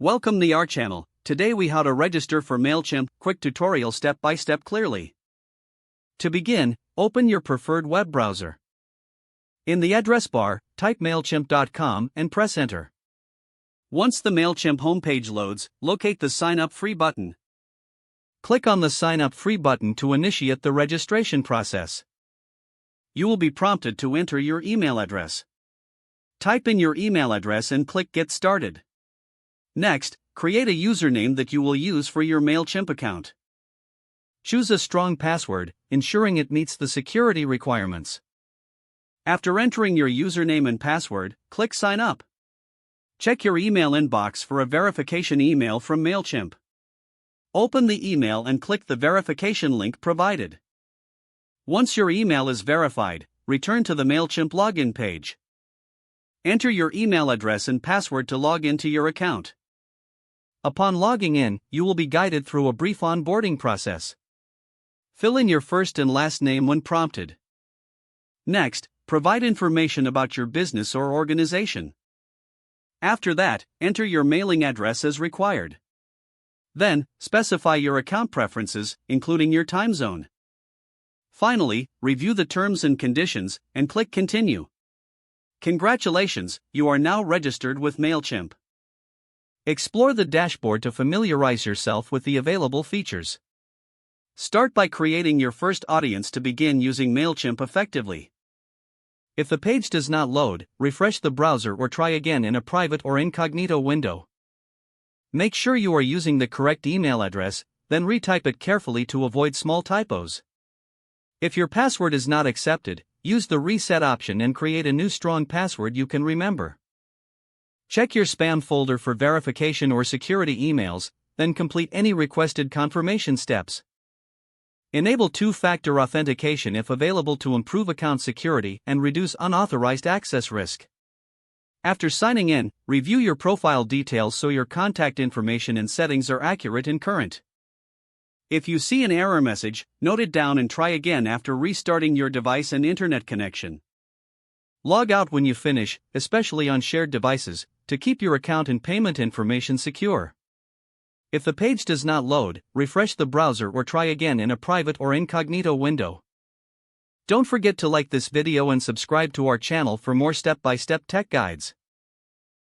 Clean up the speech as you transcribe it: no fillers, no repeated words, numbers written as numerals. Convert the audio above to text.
Welcome to our channel. Today we how to register for Mailchimp, quick tutorial step by step clearly. To begin, open your preferred web browser. In the address bar, type mailchimp.com and press enter. Once the Mailchimp homepage loads, locate the Sign Up Free button. Click on the Sign Up Free button to initiate the registration process. You will be prompted to enter your email address. Type in your email address and click Get Started. Next, create a username that you will use for your Mailchimp account. Choose a strong password, ensuring it meets the security requirements. After entering your username and password, click Sign Up. Check your email inbox for a verification email from Mailchimp. Open the email and click the verification link provided. Once your email is verified, return to the Mailchimp login page. Enter your email address and password to log into your account. Upon logging in, you will be guided through a brief onboarding process. Fill in your first and last name when prompted. Next, provide information about your business or organization. After that, enter your mailing address as required. Then, specify your account preferences, including your time zone. Finally, review the terms and conditions, and click Continue. Congratulations, you are now registered with Mailchimp. Explore the dashboard to familiarize yourself with the available features. Start by creating your first audience to begin using Mailchimp effectively. If the page does not load, refresh the browser or try again in a private or incognito window. Make sure you are using the correct email address, then retype it carefully to avoid small typos. If your password is not accepted, use the reset option and create a new strong password you can remember. Check your spam folder for verification or security emails, then complete any requested confirmation steps. Enable two-factor authentication if available to improve account security and reduce unauthorized access risk. After signing in, review your profile details so your contact information and settings are accurate and current. If you see an error message, note it down and try again after restarting your device and internet connection. Log out when you finish, especially on shared devices, to keep your account and payment information secure. If the page does not load, refresh the browser or try again in a private or incognito window. Don't forget to like this video and subscribe to our channel for more step-by-step tech guides.